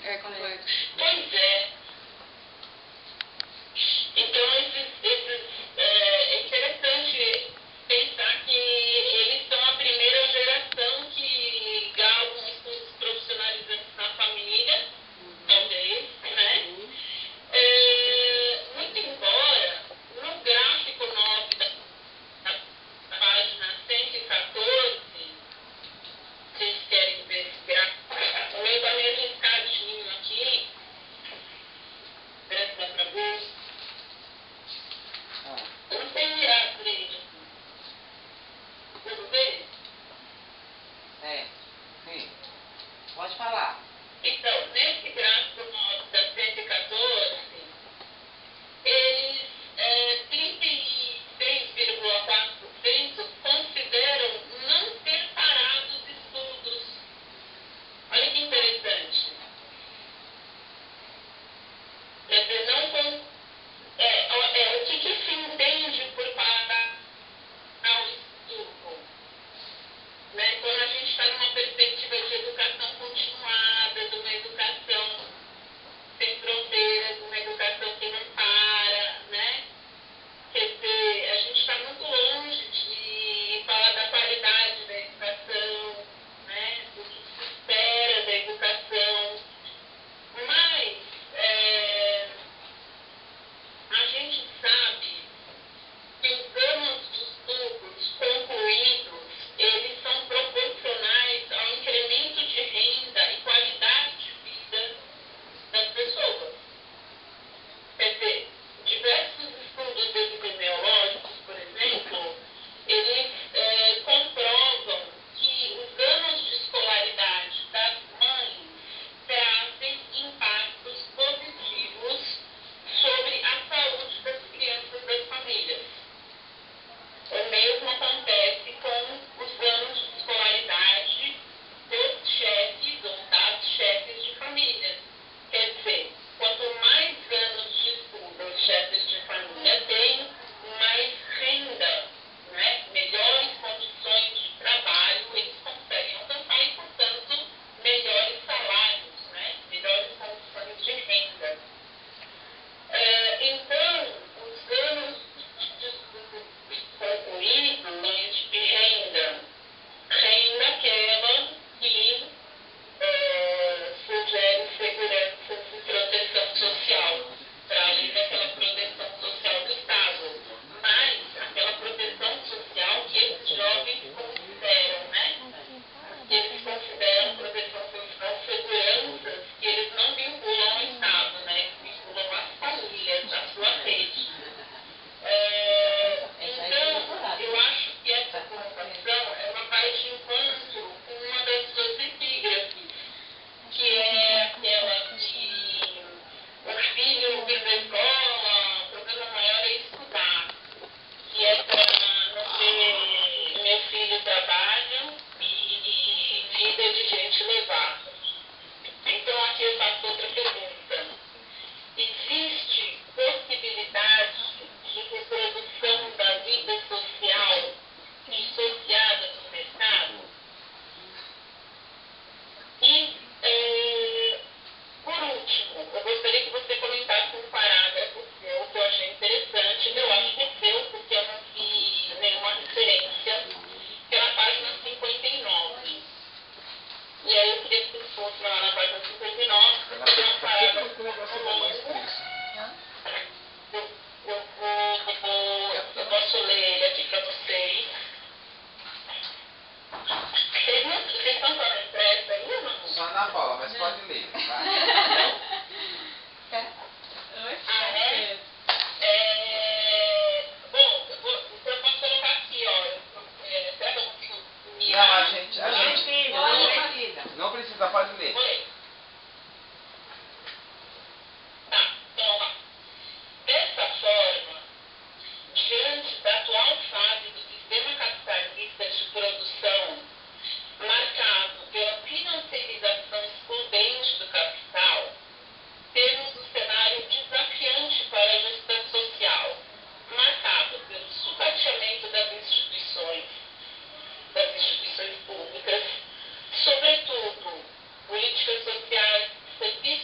É complexo. Pois é. Então, é interessante pensar que eles são a primeira geração que galgam estudos profissionalizantes na família, talvez, né? Muito embora, no gráfico 9 da página 114, vocês querem ver esse gráfico? O meu está meio riscadinho aqui. Será que dá para ver? Não tem mirado nele. Tudo bem? Sim. Pode falar. Então, nesse gráfico 9 da 114, eles 33,4% consideram não ter parado os estudos. Olha que interessante. Quer dizer, o que se entende por parar o estudo? Né? Quando a gente está numa perspectiva de educação continuada, de uma educação sem fronteiras, uma educação que não para, né? Quer dizer, a gente está muito longe de falar da qualidade da educação, né? Do que se espera da educação. Mas a gente sabe que os anos de estudos concluídos, eles são proporcionais ao incremento de renda e qualidade de vida das pessoas. Quer dizer, diversos estudos epidemiológicos, por exemplo, eles comprovam que os anos de escolaridade das mães trazem impactos positivos sobre a saúde das crianças das famílias. O mesmo acontece com os anos de escolaridade dos chefes ou das chefes de família. Quer dizer, quanto mais anos de estudo os chefes de família têm, mais renda, né? Melhores condições de trabalho eles conseguem alcançar e, portanto, melhores salários, né? Melhores condições de renda. Então, os anos de estudo concluídos de renda aquela que sugere segurança e proteção social, para além daquela proteção social do Estado, mas aquela proteção social que esses jovens consideram, né? Que eles consideram proteção social seguranças que eles não vinculam ao Estado, né? Vinculam às famílias, à sua rede. Então, eu acho que essa colocação ela vai de encontro com uma das suas epígrafes, que é aquela que o filho vir da escola, o problema maior é estudar, que é para não ter meu filho trabalho e vida de gente levar. Então, aqui eu faço outra pergunta. Existe possibilidade de reprodução da vida social dissociada do mercado? E, por último, eu gostaria que você comentasse um parágrafo seu que eu achei interessante. Eu acho que é seu, porque eu não vi nenhuma referência, que é na página 59. E aí eu queria que você fosse lá na página 59, porque é um parágrafo longo. Eu posso ler ele aqui para vocês. Vocês estão com a pressa aí ou não? Só na bola, mas pode ler. Vai. Bom, eu posso colocar aqui, ó. Será que eu consigo mirar? Não, a gente não precisa, pode ler. Vou ler. Tá, então lá. Dessa forma, diante da atual fase do sistema capitalista de produção, marcado pela financiarização excludente do capital, temos um cenário desafiante para a gestão social, marcado pelo sucateamento das instituições públicas, sobretudo políticas sociais, serviços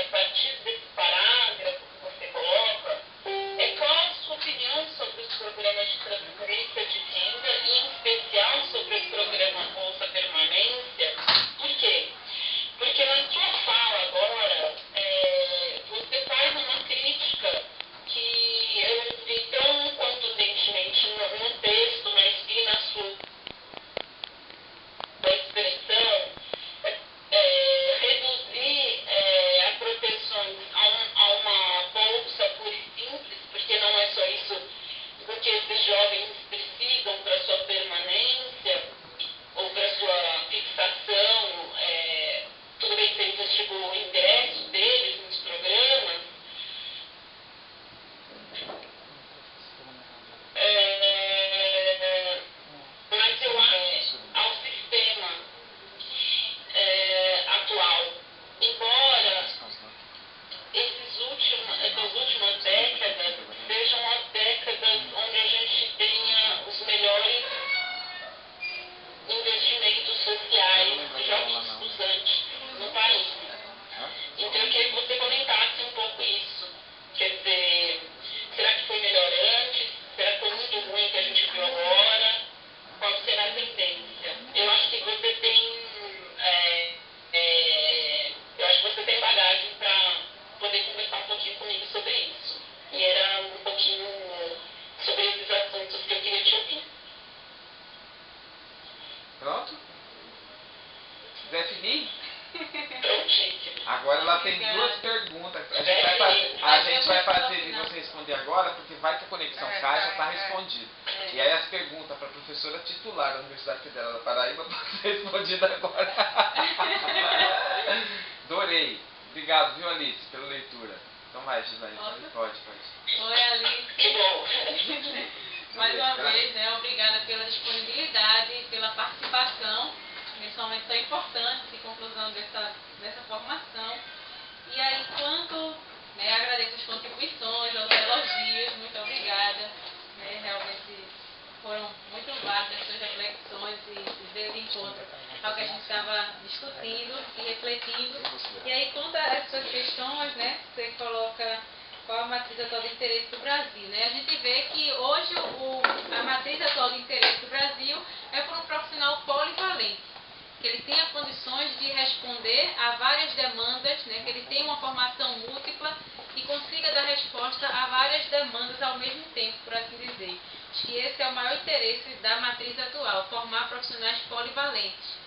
partir desse parágrafo que você coloca, é qual a sua opinião sobre os programas de transferência de renda e, em especial, sobre o programa Bolsa Permanência? Por quê? Porque na sua fala agora, você faz uma crítica que eu não vi tão contundentemente no texto, mas vi na sua expressão, reduzir a proteções a uma bolsa pura e simples, porque não é só isso do que esses jovens precisam para sua permanência ou para sua fixação, tudo bem que eles estipulou o ingresso deles nos programas, mas eu acho ao sistema atual. Embora essas últimas décadas sejam as décadas onde a gente tenha os melhores investimentos sociais já vistos antes no país. Então eu queria que você comentasse um pouco isso. Quer dizer, será que foi melhor antes? Será que foi muito ruim que a gente viu agora? Qual será a tendência? Eu acho que você tem eu acho que você tem bagagem para poder conversar um pouquinho comigo sobre isso. E era um pouquinho sobre esses assuntos que eu queria te ouvir. Pronto? Definir? Prontíssimo. Agora ela tem duas perguntas. A gente vai fazer de você responder agora, porque vai que a conexão cai, já está respondido. E aí as perguntas para a professora titular da Universidade Federal da Paraíba podem ser respondidas agora. Adorei. Obrigado, viu, Alice, pela leitura. Então vai, Gislaine. Pode. Oi, Alice. Que bom. Mais uma vez, né, obrigada pela disponibilidade, pela participação nesse momento tão importante de conclusão dessa formação. E aí, agradeço as contribuições, os elogios, muito obrigada. Realmente foram muito válidas as suas reflexões e veio de encontro ao que a gente estava discutindo e refletindo. E aí, quanto às suas questões, né, você coloca qual a matriz atual de interesse do Brasil. Né? A gente vê que hoje a matriz atual de interesse do Brasil é por um profissional polivalente, que ele tenha condições de responder a várias demandas, né? Que ele tenha uma formação múltipla e consiga dar resposta a várias demandas ao mesmo tempo, por assim dizer. Acho que esse é o maior interesse da matriz atual, formar profissionais polivalentes.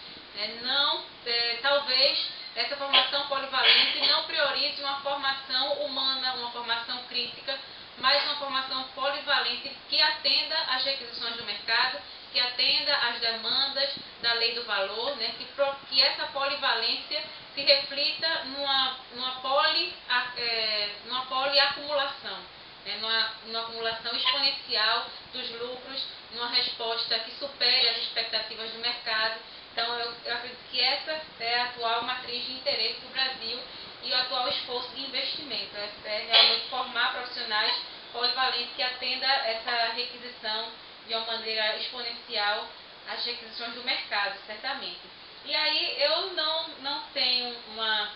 Talvez essa formação polivalente não priorize uma formação humana, uma formação crítica, mas uma formação polivalente que atenda às requisições do mercado, que atenda às demandas da lei do valor, né, que essa polivalência se reflita numa poliacumulação, né, numa acumulação exponencial dos lucros, numa resposta que supere as expectativas do mercado. Então, eu acredito que essa é a atual matriz de interesse do Brasil e o atual esforço de investimento. É realmente formar profissionais polivalentes que atendam essa requisição de uma maneira exponencial às requisições do mercado, certamente. E aí, eu não tenho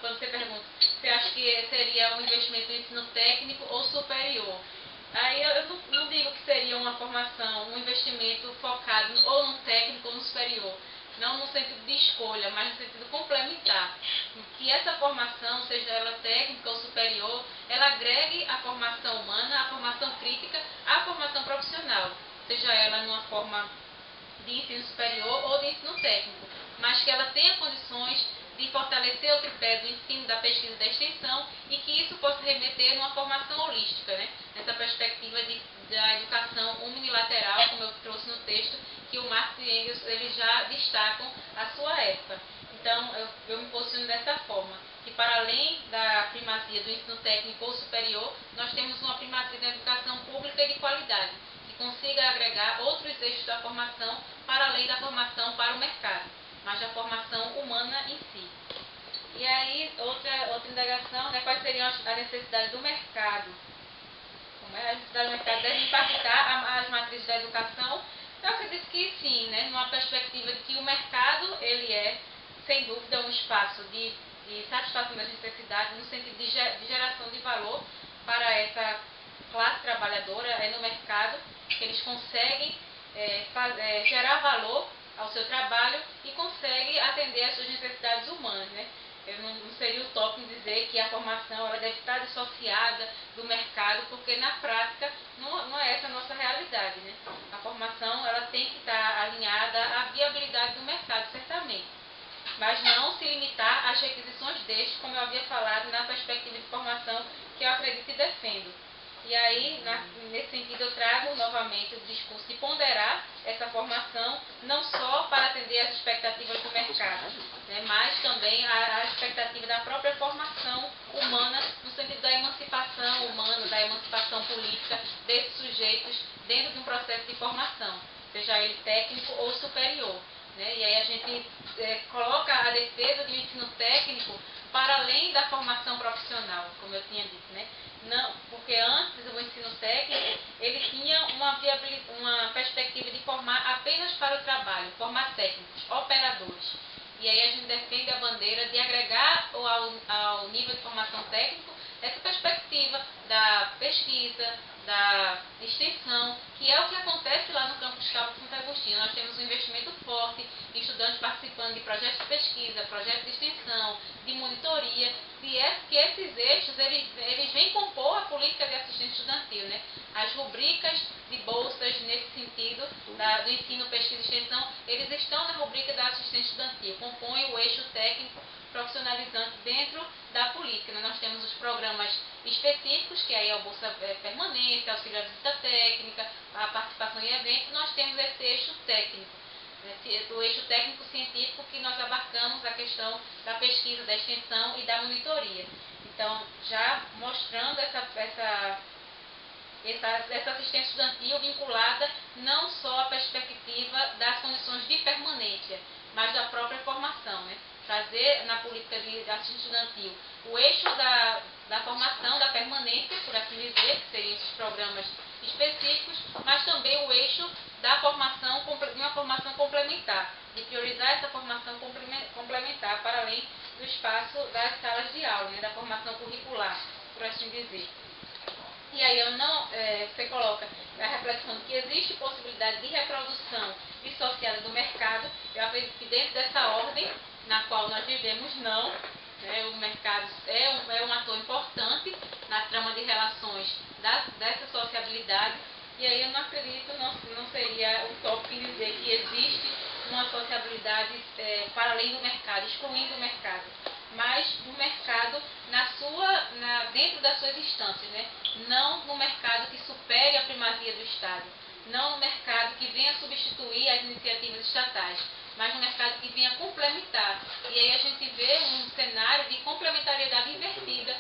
quando você pergunta, você acha que seria um investimento em ensino técnico ou superior? Aí eu não digo que seria uma formação, um investimento focado ou no técnico ou no superior. Não no sentido de escolha, mas no sentido complementar. Que essa formação, seja ela técnica ou superior, ela agregue a formação humana, a formação crítica, à formação profissional. Seja ela numa forma de ensino superior ou de ensino técnico. Mas que ela tenha condições de fortalecer o tripé do ensino, da pesquisa e da extensão e que isso possa remeter numa formação holística, né? Nessa perspectiva da educação unilateral, como eu trouxe no texto, que o Marx e Engels eles já destacam a sua época. Então, eu me posiciono dessa forma, que para além da primazia do ensino técnico ou superior, nós temos uma primazia da educação pública e de qualidade, que consiga agregar outros eixos da formação para além da formação para o mercado, mas da formação humana em si. E aí, outra indagação, né, quais seriam as necessidades do mercado? Como é? A necessidade do mercado deve impactar as matrizes da educação? Eu acredito que sim, né, numa perspectiva de que o mercado, ele é, sem dúvida, um espaço de e satisfação das necessidades no sentido de geração de valor para essa classe trabalhadora no mercado, que eles conseguem gerar valor ao seu trabalho e conseguem atender às suas necessidades humanas, né? Eu não seria utópico dizer que a formação ela deve estar dissociada do mercado, porque na prática não é essa a nossa realidade, né? A formação ela tem que estar alinhada à viabilidade do mercado, certamente, mas não se limitar às requisições deste, como eu havia falado na perspectiva de formação que eu acredito e defendo. E aí, nesse sentido, eu trago novamente o discurso de ponderar essa formação, não só para atender às expectativas do mercado, né, mas também a expectativa da própria formação humana, no sentido da emancipação humana, da emancipação política desses sujeitos dentro de um processo de formação, seja ele técnico ou superior. Né? E aí a gente coloca a defesa do ensino técnico para além da formação profissional, como eu tinha dito, né? Não, porque antes o ensino técnico ele tinha uma perspectiva de formar apenas para o trabalho, formar técnicos, operadores. E aí a gente defende a bandeira de agregar ao nível de formação técnico essa perspectiva da pesquisa, da extensão, que é o que acontece lá no campus Cabo Santo Agostinho. Nós temos um investimento forte em estudantes participando de projetos de pesquisa, projetos de extensão, de monitoria, que esses eixos eles vêm compor a política de assistência estudantil, né? As rubricas de bolsas nesse sentido do ensino, pesquisa e extensão, eles estão na rubrica da assistência estudantil, compõem o eixo técnico profissionalizante dentro da política. Nós temos os programas específicos, que aí é a Bolsa Permanente, auxílio à visita técnica, a participação em eventos. Nós temos esse eixo técnico, o eixo técnico-científico, que nós abarcamos a questão da pesquisa, da extensão e da monitoria. Então, já mostrando essa assistência estudantil vinculada não só à perspectiva das condições de permanência, mas da própria formação, né? Trazer na política de assistência estudantil o eixo da formação, da permanência, por assim dizer, que seriam esses programas específicos, mas também o eixo da formação, de uma formação complementar, de priorizar essa formação complementar para além do espaço das salas de aula, né? Da formação curricular, por assim dizer. E aí você coloca a reflexão de que existe possibilidade de reprodução dissociada do mercado. Eu acredito que dentro dessa ordem na qual nós vivemos, não. Né, o mercado é um ator importante na trama de relações dessa sociabilidade. E aí eu não acredito, não seria utópico dizer que existe uma sociabilidade para além do mercado, excluindo o mercado, mas no mercado dentro das suas instâncias, né? Não no mercado que supere a primazia do Estado, não no mercado que venha substituir as iniciativas estatais, mas no mercado que venha complementar. E aí a gente vê um cenário de complementariedade invertida,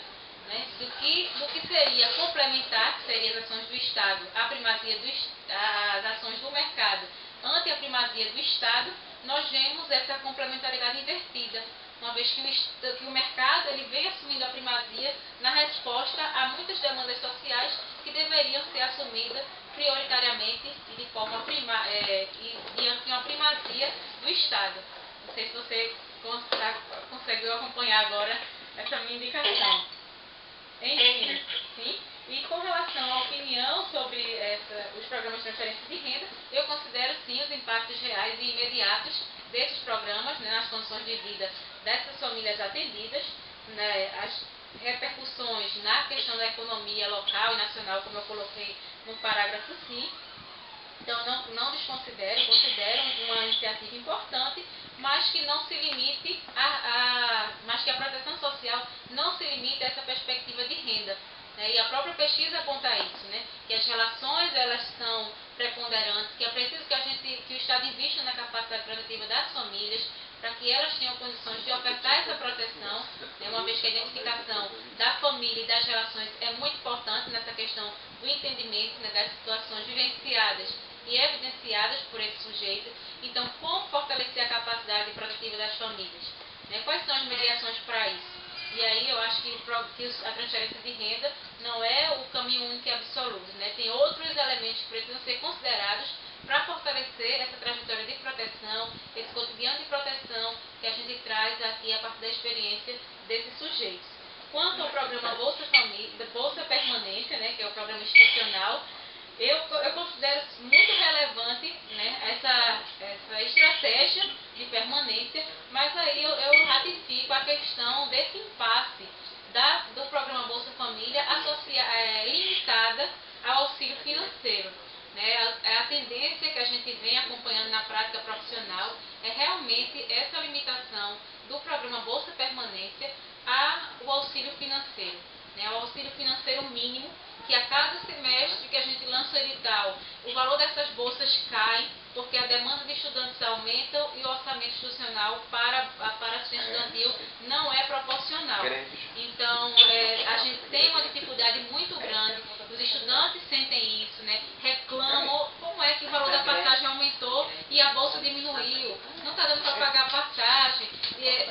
né? Do que seria complementar, que seriam as ações do Estado, as ações do mercado ante a primazia do Estado. Nós vemos essa complementariedade invertida, uma vez que o mercado ele vem assumindo a primazia na resposta a muitas demandas sociais que deveriam ser assumidas prioritariamente e de forma diante de uma primazia do Estado. Não sei se você conseguiu acompanhar agora essa minha indicação. Enfim, sim. E com relação à opinião sobre os programas de transferência de renda, eu considero sim os impactos reais e imediatos desses programas, né, nas condições de vida dessas famílias atendidas, né, as repercussões na questão da economia local e nacional, como eu coloquei no parágrafo 5. Então, não desconsidero, considero uma iniciativa importante, mas que não se limite mas que a proteção social não se limite a essa perspectiva de renda. Né? E a própria pesquisa aponta isso, né? Que as relações elas são preponderantes, que é preciso que o Estado invista na capacidade produtiva das famílias, para que elas tenham condições de ofertar essa proteção, né? Uma vez que a identificação da família e das relações é muito importante nessa questão do entendimento, né, das situações vivenciadas e evidenciadas por esse sujeito. Então, como fortalecer a capacidade produtiva das famílias? Né? Quais são as mediações para isso? E aí eu acho que a transferência de renda não é o caminho único e absoluto. Né? Tem outros elementos que precisam ser considerados para fortalecer essa trajetória de proteção, esse cotidiano de proteção que a gente traz aqui a partir da experiência desses sujeitos. Quanto ao programa Bolsa Família, Bolsa Permanência, né, que é o programa institucional, eu considero muito relevante, né, essa estratégia de permanência, mas aí eu ratifico a questão desse impasse do programa Bolsa Família limitada ao auxílio financeiro. Né? A tendência que a gente vem acompanhando na prática profissional é realmente essa limitação do programa Bolsa Permanência ao auxílio financeiro. Né? O auxílio financeiro mínimo, que a cada semestre que a gente lança o edital, o valor dessas bolsas cai, porque a demanda de estudantes aumenta e o orçamento institucional para assistência estudantil não é proporcional. Então, a gente tem uma dificuldade muito grande, os estudantes sentem isso, né? Reclamam como é que o valor da passagem aumentou e a bolsa diminuiu, não está dando para pagar a passagem,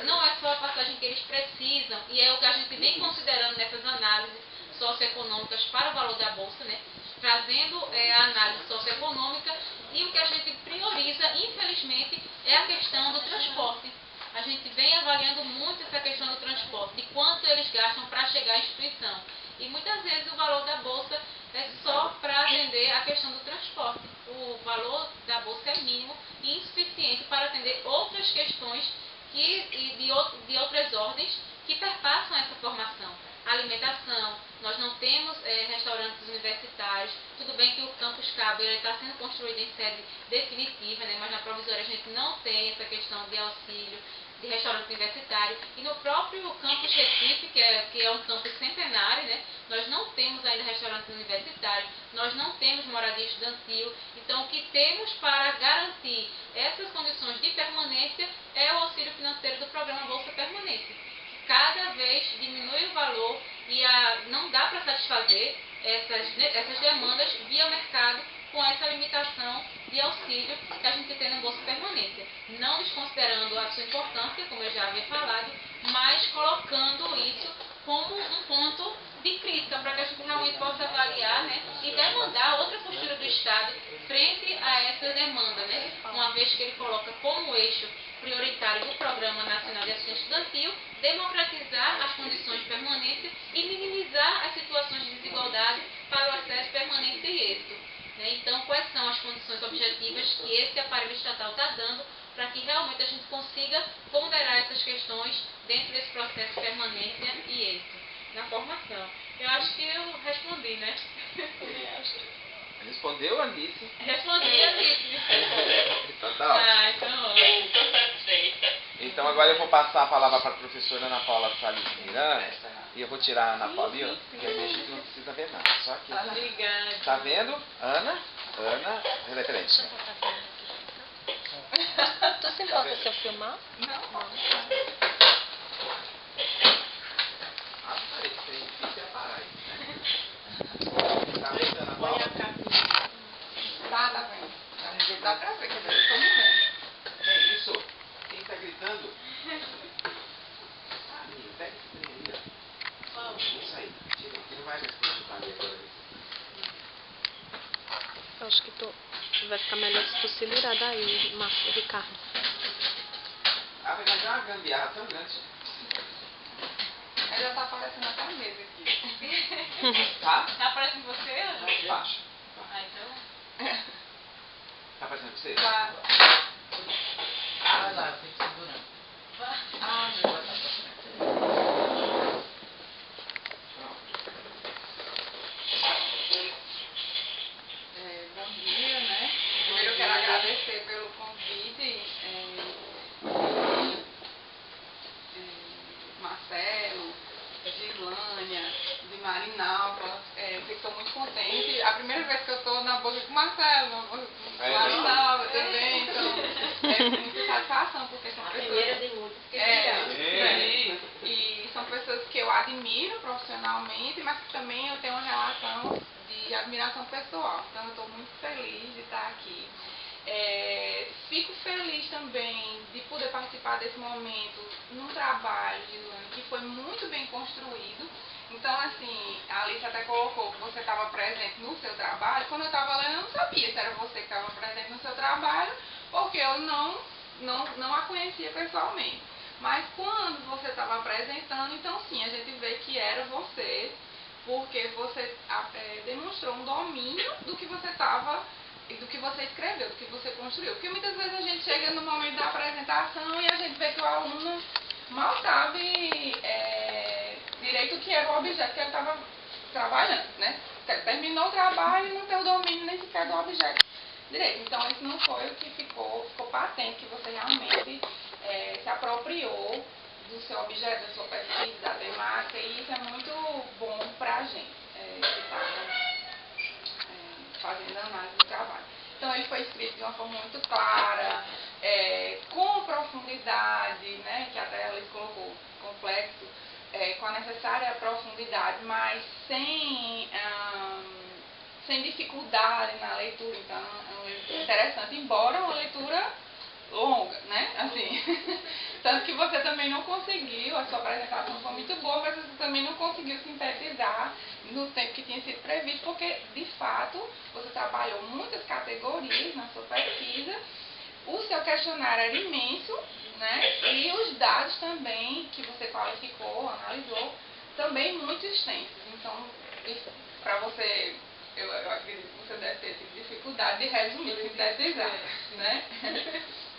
não é só a passagem que eles precisam, e é o que a gente vem considerando nessas análises socioeconômicas para o valor da bolsa, né? Trazendo a análise socioeconômica, e o que a gente prioriza, infelizmente, é a questão do transporte. A gente vem avaliando muito essa questão do transporte, de quanto eles gastam para chegar à instituição. E muitas vezes o valor da bolsa é só para atender a questão do transporte. O valor da bolsa é mínimo e insuficiente para atender outras questões de outras ordens que perpassam essa formação. Alimentação, nós não temos restaurantes universitários, tudo bem que o Campus Cabo está sendo construído em sede definitiva, né, mas na provisória a gente não tem essa questão de auxílio de restaurante universitário, e no próprio Campus Recife, que é um campus centenário, né, nós não temos ainda restaurante universitário, nós não temos moradia estudantil. Então o que temos para garantir essas condições de permanência é o auxílio financeiro do programa Bolsa Permanência. Cada vez diminui o valor e não dá para satisfazer essas demandas via mercado com essa limitação de auxílio que a gente tem no Bolsa Permanência. Não desconsiderando a sua importância, como eu já havia falado, mas colocando isso como um ponto de crítica para que a gente realmente possa avaliar, né, e demandar outra postura do Estado frente a essa demanda, né, uma vez que ele coloca como eixo prioritário do Programa Nacional de Assistência Estudantil democratizar as condições de permanência e minimizar as situações de desigualdade para o acesso, permanência e êxito. Né? Então, quais são as condições objetivas que esse aparelho estatal está dando para que realmente a gente consiga ponderar essas questões dentro desse processo de permanência e êxito na formação? Eu acho que eu respondi, né? Respondeu, Alice? Respondi, Alice. Então tá ótimo. Então, Estou satisfeita. Então agora eu vou passar a palavra para a professora Ana Paula Salles Miranda, e eu vou tirar a Ana Paula, porque aí a gente não precisa ver nada, só aqui. Obrigada. Tá vendo? Ana, referente. Tu se importa se eu filmar? Não. Ah, parei, tem que parar aí, né? Tá vendo, Ana Paula? Tá vendo. Dá pra ver, que eu estou me vendo. Que isso? Quem tá gritando? Ah, menino, pega esse trem aí, ó. Isso aí, tira, que não vai mais escutar ali agora. Eu acho que vai ficar melhor se tu se virar daí, Ricardo. Ah, mas já é uma gambiarra tão grande. Aí já tá aparecendo até a mesa aqui. Tá? Tá aparecendo você, Ana? Baixo. Ah, então. Tá aparecendo pra você? Tá. Ah, lá, tem que segurar. Ah, bom dia, né? Primeiro eu quero agradecer pelo convite, Marcelo, Gislânia, de Marinalva. Estou muito contente. A primeira vez que eu estou na boca com o Marcelo, Marinalva também, então é muita satisfação, porque são pessoas. de muitos que E são pessoas que eu admiro profissionalmente, mas que também eu tenho uma relação de admiração pessoal. Então eu estou muito feliz de estar aqui. Fico feliz também de poder participar desse momento num trabalho, Gislane, que foi muito bem construído. Então, assim, a Alice até colocou que você estava presente no seu trabalho. Quando eu estava lendo, eu não sabia se era você que estava presente no seu trabalho, porque eu não a conhecia pessoalmente. Mas quando você estava apresentando, então sim, a gente vê que era você, porque você demonstrou um domínio do que você do que você escreveu, do que você construiu. Porque muitas vezes a gente chega no momento da apresentação e a gente vê que o aluno mal sabe direito o que era o objeto que ele estava trabalhando, né? Terminou o trabalho e não tem o domínio nem sequer do objeto direito. Então, isso não foi o que ficou patente, que você realmente se apropriou do seu objeto, da sua pesquisa, da temática, e isso é muito bom para a gente que está fazendo análise do trabalho. Então, ele foi escrito de uma forma muito clara, com profundidade, né, que até ela colocou complexo, com a necessária profundidade, mas sem dificuldade na leitura. Então, é uma leitura interessante, embora uma leitura longa, né? Assim, tanto que você também não conseguiu, a sua apresentação foi muito boa, mas você também não conseguiu sintetizar no tempo que tinha sido previsto, porque, de fato, você trabalhou muitas categorias na sua pesquisa, o seu questionário era imenso, né? E os dados também que você qualificou, analisou, também muito extensos. Então, para você, eu acredito que você deve ter tido dificuldade de resumir, sintetizar, né?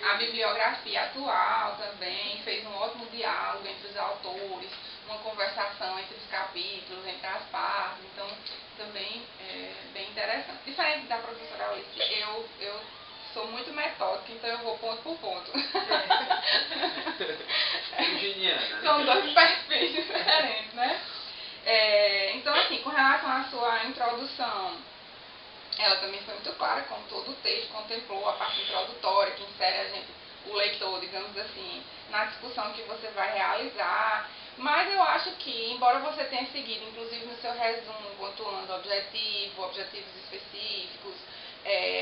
A bibliografia atual também fez um ótimo diálogo entre os autores, uma conversação entre os capítulos, entre as partes, então também é bem interessante. Diferente da professora Alice, eu sou muito metódica, então eu vou ponto por ponto. São dois perfis diferentes, né? Então, assim, com relação à sua introdução, ela também foi muito clara, como todo o texto contemplou a parte introdutória, que insere o leitor, digamos assim, na discussão que você vai realizar. Mas eu acho que, embora você tenha seguido, inclusive no seu resumo, pontuando objetivos específicos,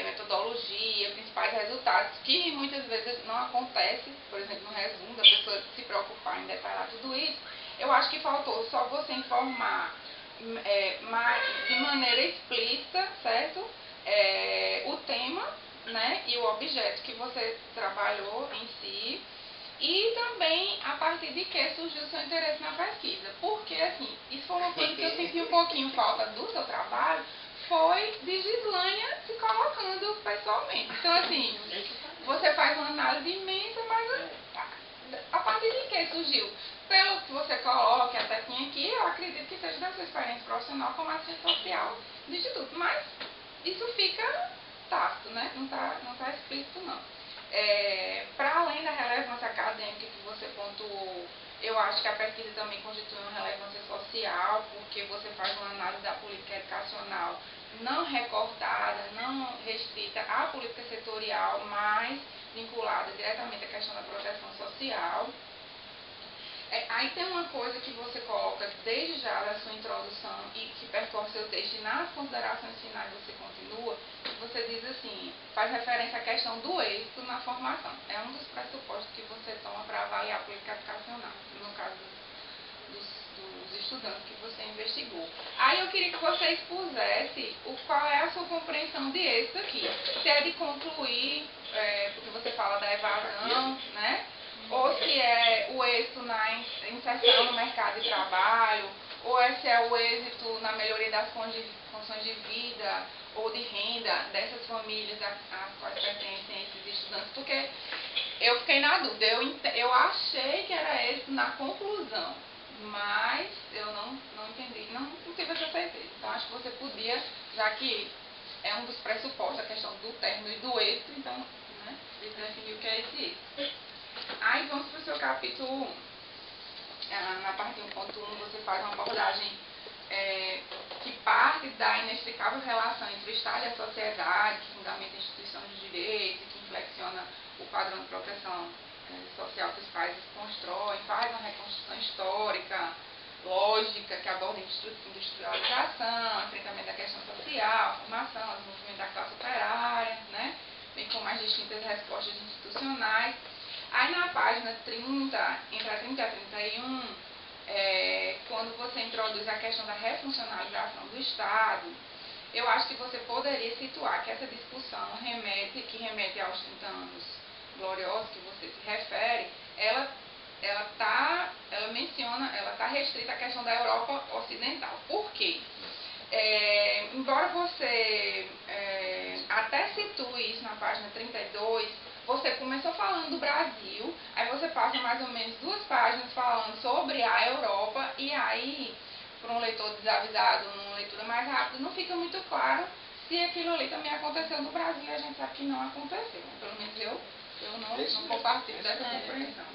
metodologia, principais resultados, que muitas vezes não acontece, por exemplo, no resumo, da pessoa se preocupar em detalhar tudo isso, eu acho que faltou só você informar de maneira explícita, certo? O tema, né, e o objeto que você trabalhou em si, e também a partir de que surgiu o seu interesse na pesquisa. Porque, assim, isso foi uma coisa que eu senti um pouquinho falta do seu trabalho, foi de Gislânia se colocando pessoalmente. Então, assim, você faz uma análise imensa, mas a partir de que surgiu? Pelo que você coloca, até tinha aqui, eu acredito que seja da sua experiência profissional como assistente social do Instituto. Mas isso fica tácito, né? Não tá explícito, não. Para além da relevância acadêmica que você pontuou, eu acho que a pesquisa também constitui uma relevância social, porque você faz uma análise da política educacional não recortada, não restrita à política setorial, mas vinculada diretamente à questão da proteção social. Aí tem uma coisa que você coloca desde já da sua introdução e que percorre seu texto, e nas considerações finais você continua, você diz assim, faz referência à questão do êxito na formação. É um dos pressupostos que você toma para avaliar a política educacional, no caso dos estudantes que você investigou. Aí eu queria que você expusesse qual é a sua compreensão de êxito aqui. Se é de concluir, porque você fala da evasão, né? Ou se é o êxito na inserção no mercado de trabalho, ou se é o êxito na melhoria das condições de vida ou de renda dessas famílias às quais pertencem esses estudantes, porque eu fiquei na dúvida, eu achei que era êxito na conclusão, mas eu não entendi, não tive essa certeza. Então acho que você podia, já que é um dos pressupostos, a questão do término e do êxito, então, né, definir o que é esse êxito. Aí vamos para o seu capítulo 1. Na parte 1.1 você faz uma abordagem que parte da inextricável relação entre o Estado e a sociedade, que fundamenta a instituição de direito, que inflexiona o padrão de proteção social que os países constroem, faz uma reconstrução histórica, lógica, que aborda industrialização, enfrentamento da questão social, formação, desenvolvimento da classe operária, né? Bem como as distintas respostas institucionais. Aí na página 30, entre a 30 e a 31, quando você introduz introduz a questão da refuncionalização do Estado, eu acho que você poderia situar que essa discussão que remete aos 30 anos gloriosos que você se refere, ela está restrita à questão da Europa Ocidental. Por quê? Embora você até situe isso na página 32, você começou falando do Brasil, aí você passa mais ou menos 2 páginas falando sobre a Europa, e aí, para um leitor desavisado, numa leitura mais rápida, não fica muito claro se aquilo ali também aconteceu no Brasil, e a gente sabe que não aconteceu. Pelo menos eu não compartilho dessa compreensão.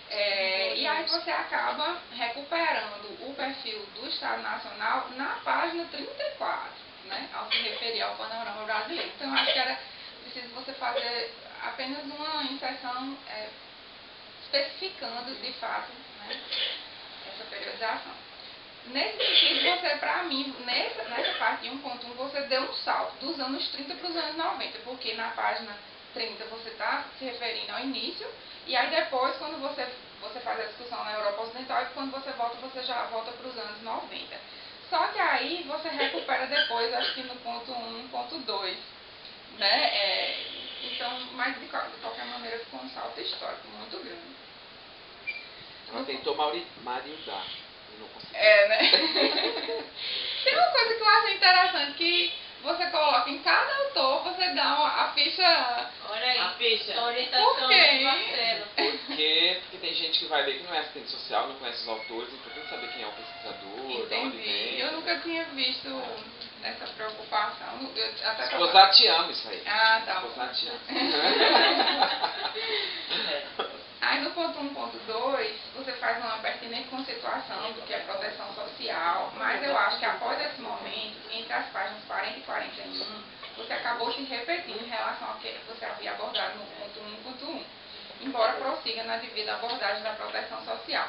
E aí você acaba recuperando o perfil do Estado Nacional na página 34, né, ao se referir ao panorama brasileiro. Então, eu acho que era preciso você fazer apenas uma inserção especificando, de fato, né, essa periodização. Nesse sentido, você, para mim, nessa parte de 1.1, você deu um salto dos anos 30 para os anos 90, porque na página 30 você está se referindo ao início, e aí depois, quando você faz a discussão na Europa Ocidental, e quando você já volta para os anos 90. Só que aí você recupera depois, acho que no ponto 1, ponto 2, né? Então, mas de qualquer maneira ficou um salto histórico muito grande. Ela tentou maridar e não conseguiu. Né? Tem uma coisa que eu acho interessante, que você coloca em cada autor, você dá a ficha... Olha aí, A ficha. a orientação Por quê? do Marcelo. Porque tem gente que vai ver que não é assistente social, não conhece os autores, então tem que saber quem é o pesquisador, de onde Entendi. vem. Eu nunca tinha visto essa preocupação. Até Esposar te ama isso aí. Ah, tá. Esposar te ama. Aí no ponto 1.2, você faz uma pertinente conceituação do que é proteção social, mas eu acho que após esse momento, entre as páginas 40 e 41, você acabou se repetindo em relação ao que você havia abordado no ponto 1.1, embora prossiga na devida abordagem da proteção social.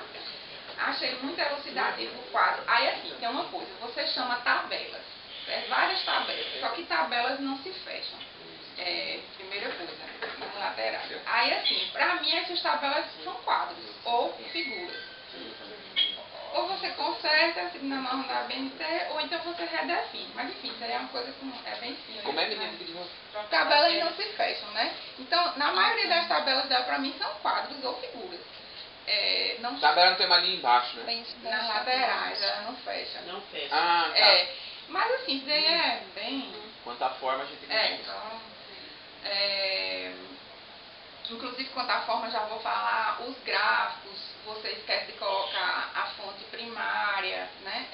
Achei muito elucidativo o quadro. Aí assim, tem uma coisa, você chama tabelas, certo? Várias tabelas, só que tabelas não se fecham. Primeira coisa, nas laterais. Aí assim, pra mim essas tabelas são quadros ou figuras. Ou você conserta, seguindo a norma da BNT, ou então você redefine. Mas enfim, isso aí é uma coisa que é bem simples. Como é, menino? Que de novo? Tabelas não se fecham, né? Então, na maioria das tabelas dela, pra mim, são quadros ou figuras. Não Tabela não tem uma linha embaixo, né? nas laterais, ela não fecha. Não fecha. Ah, tá. Mas assim, isso daí é bem... Quanto à forma, a gente tem que ver. então... inclusive, quanto à forma, já vou falar, os gráficos, você esquece de colocar a fonte primária, né?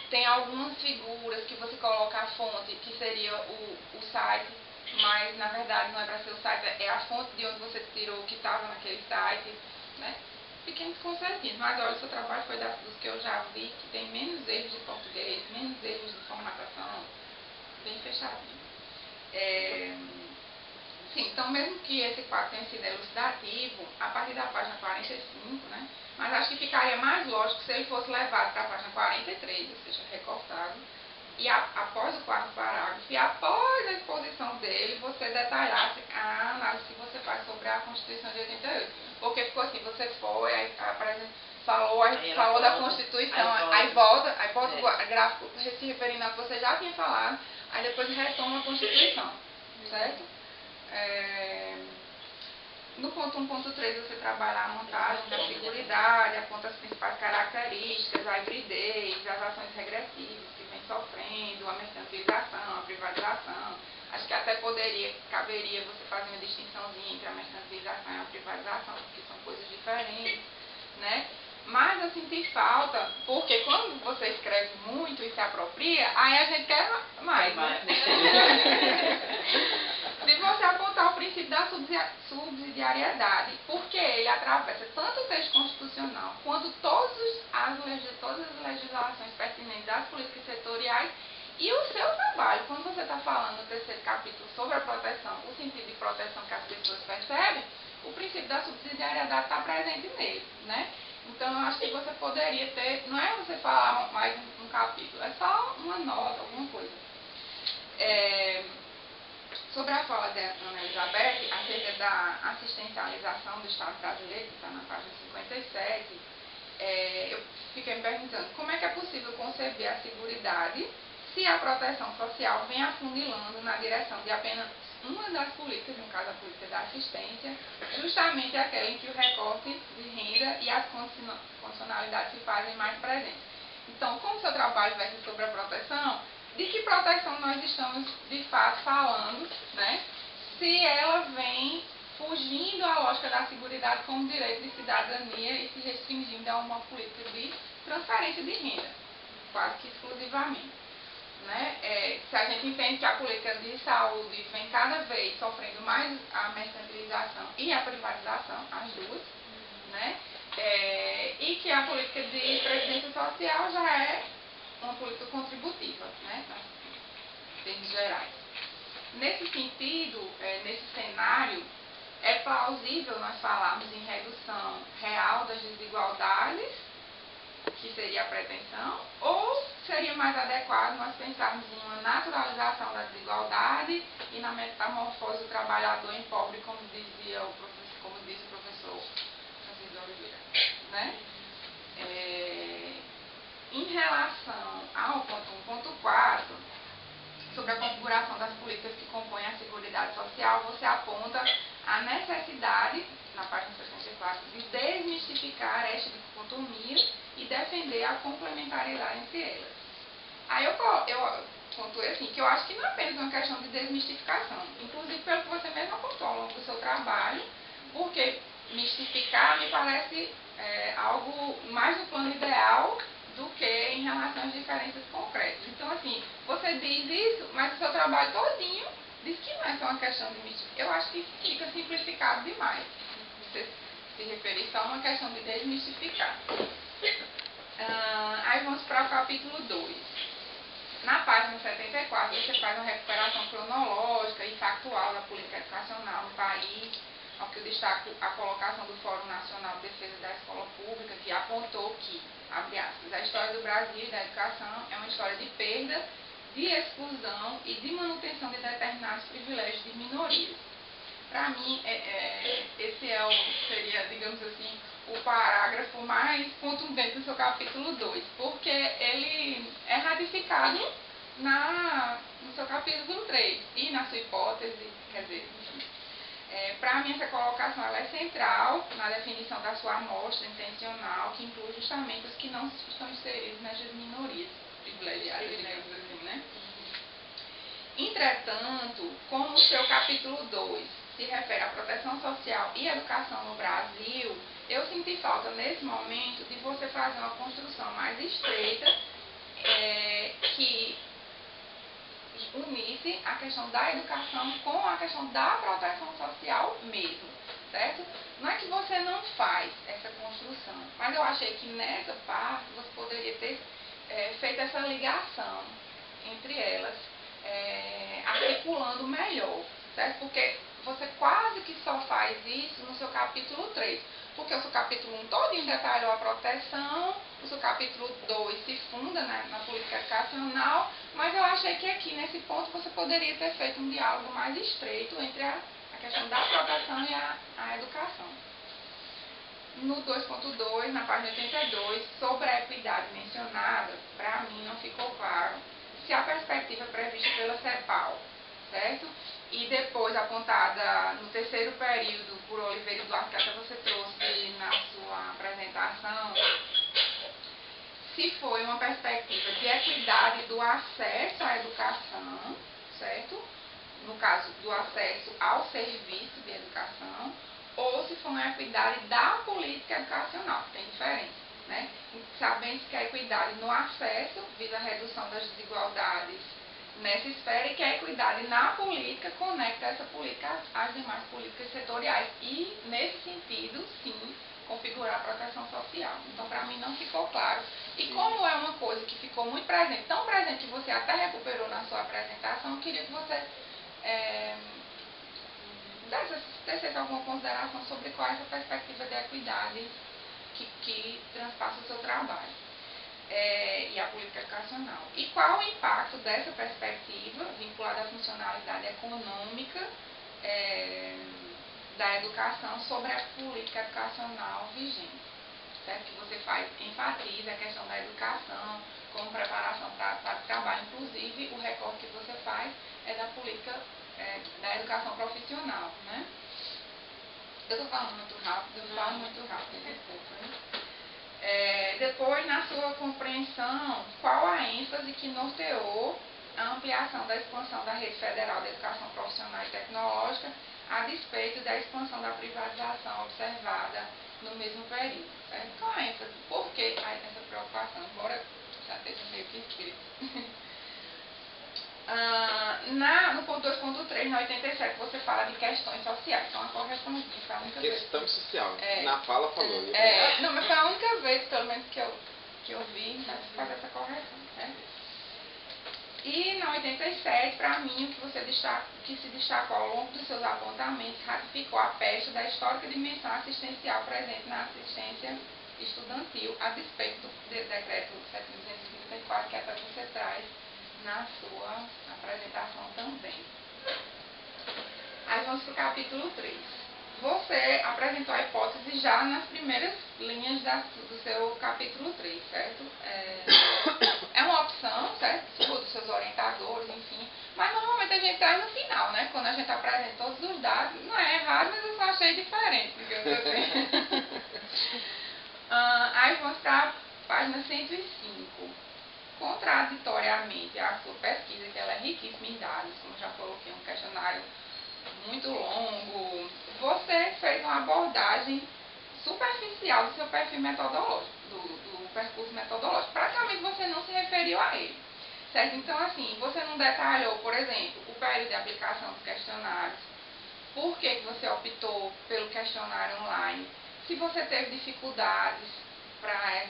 Tem algumas figuras que você coloca a fonte, que seria o site, mas na verdade não é para ser o site, é a fonte de onde você tirou o que estava naquele site, né? Pequenos concertinhos, mas olha, o seu trabalho foi dos que eu já vi, que tem menos erros de português, menos erros de formatação, bem fechadinho. Sim, então mesmo que esse quadro tenha sido elucidativo, a partir da página 45, né? Mas acho que ficaria mais lógico se ele fosse levado para a página 43, ou seja, recortado, e após o quarto parágrafo, e após a exposição dele, você detalhasse a análise que você faz sobre a Constituição de 88. Porque ficou assim, você foi, aí falou da Constituição, aí volta o gráfico se referindo ao que você já tinha falado, aí depois retoma a Constituição, certo? No ponto 1.3 você trabalha a montagem da seguridade, aponta as principais características, a hibridez, as ações regressivas que vem sofrendo, a mercantilização, a privatização. Acho que até caberia você fazer uma distinçãozinha entre a mercantilização e a privatização, porque são coisas diferentes, né? Mas eu senti falta, porque quando você escreve muito e se apropria, aí a gente quer mais, né? Se você apontar o princípio da subsidiariedade, porque ele atravessa tanto o texto constitucional quanto todas as legislações pertinentes das políticas setoriais e o seu trabalho, quando você está falando no terceiro capítulo sobre a proteção, o sentido de proteção que as pessoas percebem, o princípio da subsidiariedade está presente nele, né? Então, eu acho que você poderia ter, não é você falar mais um capítulo, é só uma nota, alguma coisa. Sobre a fala da Ana Elizabeth, acerca da assistencialização do Estado brasileiro, que está na página 57, eu fiquei me perguntando, como é que é possível conceber a seguridade se a proteção social vem afunilando na direção de apenas uma das políticas, no caso a política da assistência, justamente aquela em que o recorte de renda e as condicionalidades se fazem mais presentes. Então, como o seu trabalho vai ser sobre a proteção, de que proteção nós estamos de fato falando, né? Se ela vem fugindo à lógica da seguridade como direito de cidadania e se restringindo a uma política de transferência de renda, quase que exclusivamente. Né? Se a gente entende que a política de saúde vem cada vez sofrendo mais a mercantilização e a privatização, as duas, né? E que a política de previdência social já é uma política contributiva, né? Em termos gerais. Nesse sentido, nesse cenário, é plausível nós falarmos em redução real das desigualdades, que seria a pretensão, ou seria mais adequado nós pensarmos em uma naturalização da desigualdade e na metamorfose do trabalhador em pobre, como diz o professor Francisco de Oliveira, né? Em relação ao ponto 1.4, sobre a configuração das políticas que compõem a Seguridade Social, você aponta a necessidade, na página 64, de desmistificar a esta dicotomia e defender a complementariedade entre elas. Aí eu pontuei assim, que eu acho que não é apenas uma questão de desmistificação, inclusive pelo que você mesmo apontou ao longo do seu trabalho, porque mistificar me parece algo mais no plano ideal do que em relação às diferenças concretas. Então, assim, você diz isso, mas o seu trabalho todinho diz que não é só uma questão de mistificar. Eu acho que fica simplificado demais. Você se referir só a uma questão de desmistificar. Aí vamos para o capítulo 2. Na página 74, você faz uma recuperação cronológica e factual da política educacional no país, ao que eu destaco a colocação do Fórum Nacional de Defesa da Escola Pública, que apontou que, abre aspas, a história do Brasil e da educação é uma história de perda, de exclusão e de manutenção de determinados privilégios de minorias. Para mim, esse seria, digamos assim, o parágrafo mais contundente do seu capítulo 2, porque ele é ratificado no seu capítulo 3 e na sua hipótese, quer dizer, enfim. Para mim, essa colocação ela é central na definição da sua amostra intencional, que inclui justamente os que não estão inseridos nessas minorias privilegiadas, digamos assim, né? Entretanto, como o seu capítulo 2 se refere à proteção social e educação no Brasil, eu senti falta, nesse momento, de você fazer uma construção mais estreita que unisse a questão da educação com a questão da proteção social mesmo, certo? Não é que você não faz essa construção, mas eu achei que nessa parte você poderia ter feito essa ligação entre elas, articulando melhor, certo? Porque você quase que só faz isso no seu capítulo 3, porque o seu capítulo 1 todinho detalhou a proteção, o seu capítulo 2 se funda na política educacional, mas eu achei que aqui, nesse ponto, você poderia ter feito um diálogo mais estreito entre a questão da proteção e a educação. No 2.2, na página 82, sobre a equidade mencionada, para mim não ficou claro se a perspectiva prevista pela CEPAL, certo? E depois apontada no terceiro período por Oliveira e Duarte, que você trouxe na sua apresentação, se foi uma perspectiva de equidade do acesso à educação, certo? No caso do acesso ao serviço de educação, ou se foi uma equidade da política educacional, tem diferença, né? Sabendo que a equidade no acesso visa a redução das desigualdades nessa esfera e que a equidade na política conecta essa política às demais políticas setoriais e, nesse sentido, sim, configurar a proteção social. Então, para mim, não ficou claro. E como é uma coisa que ficou muito presente, tão presente que você até recuperou na sua apresentação, eu queria que você tecesse alguma consideração sobre qual é essa perspectiva de equidade que transpassa o seu trabalho. E a política educacional. E qual o impacto dessa perspectiva, vinculada à funcionalidade econômica da educação, sobre a política educacional vigente? certo? Que você enfatiza a questão da educação como preparação para o trabalho. Inclusive, o recorte que você faz é da política da educação profissional, né? Eu estou falando muito rápido, eu falo muito rápido, desculpa, hein? Depois, na sua compreensão, qual a ênfase que norteou a ampliação da expansão da rede federal de educação profissional e tecnológica, a despeito da expansão da privatização observada no mesmo período, certo? Qual a ênfase? Por que essa preocupação? Embora já esteja meio que escrito. No ponto 2.3, na 87, você fala de questões sociais. Então, a correção aqui foi a única vez. Questão social. Na fala falou. Não, mas foi a única vez, pelo menos, que eu vi, mas fazer essa correção, certo? E na 87, para mim, o que se destacou ao longo dos seus apontamentos, ratificou a pecha da histórica dimensão assistencial presente na assistência estudantil, a despeito do decreto 7.234, que até você traz na sua apresentação também. Aí vamos para o capítulo 3. Você apresentou a hipótese já nas primeiras linhas do seu capítulo 3, certo? É uma opção, certo? Dos seus orientadores, enfim. Mas normalmente a gente traz no final, né? Quando a gente apresenta todos os dados. Não é errado, mas eu só achei diferente. Aí vamos para a página 105. Contraditoriamente à sua pesquisa, que ela é riquíssima em dados, como já coloquei, um questionário muito longo, você fez uma abordagem superficial do seu perfil metodológico, do percurso metodológico. Praticamente você não se referiu a ele, certo? Então, assim, você não detalhou, por exemplo, o período de aplicação dos questionários, por que você optou pelo questionário online, se você teve dificuldades para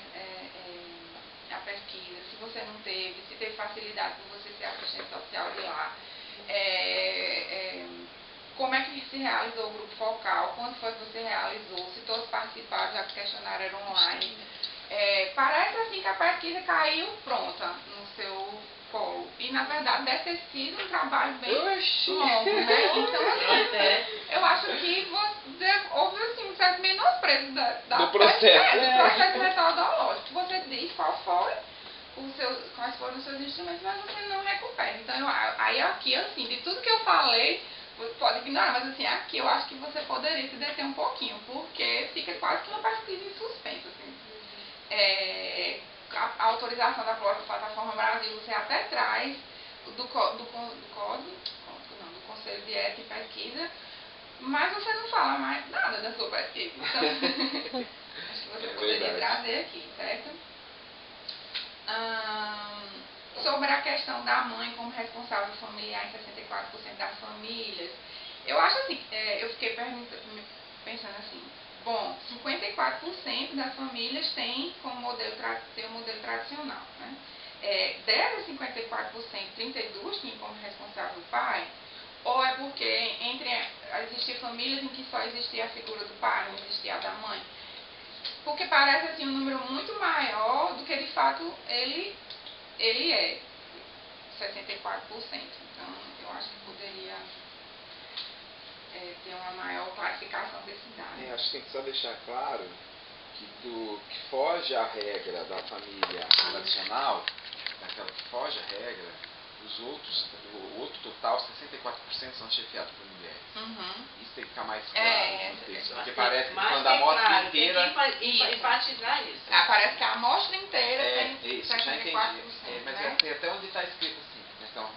a pesquisa, se você não teve, se teve facilidade por você ser assistente social de lá, como é que se realizou o grupo focal, quando foi que você realizou, se todos participaram, já que o questionário era online. Parece assim que a pesquisa caiu pronta no seu colo. E na verdade deve ter sido um trabalho bem longo, né? Então, assim, eu acho que houve assim, um certo menosprezo do processo metodológico. Você diz quais foram os seus instrumentos, mas você não recupera. Então, aí aqui, assim, de tudo que eu falei, você pode ignorar, mas assim, aqui eu acho que você poderia se deter um pouquinho, porque fica quase que uma pesquisa em suspenso, assim. A autorização da Plataforma Brasil, você até traz do Conselho de Ética e Pesquisa, mas você não fala mais nada da sua pesquisa. Então, acho que você poderia trazer aqui, certo? Sobre a questão da mãe como responsável familiar em 64% das famílias, eu acho assim, eu fiquei pensando assim, bom, 54% das famílias têm como modelo, o modelo tradicional, né? Dessas 54%, 32% tinham como responsável o pai, ou é porque existiam famílias em que só existia a figura do pai, não existia a da mãe? Porque parece assim um número muito maior do que de fato ele é, 64%. Então, eu acho que poderia ter uma maior classificação desse dado. Acho que tem que só deixar claro que foge à regra da família tradicional, daquela que foge à regra, o outro total, 64% são chefiados por mulheres. Isso tem que ficar mais claro no texto, porque parece que quando a amostra inteira... enfatizar isso. Parece que a amostra inteira tem isso, 64%. Já entendi. Mas né? tem até onde está escrito assim, então...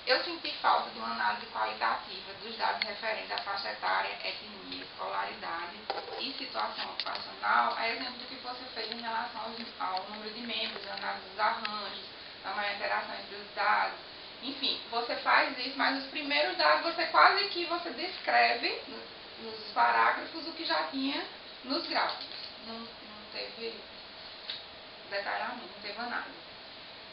Eu senti falta de uma análise qualitativa dos dados referentes à faixa etária, etnia, escolaridade e situação ocupacional, a exemplo do que você fez em relação ao número de membros, a análise dos arranjos, a maior interação entre os dados. Enfim, você faz isso, mas os primeiros dados você quase que você descreve nos parágrafos o que já tinha nos gráficos. Não teve detalhamento, não teve análise.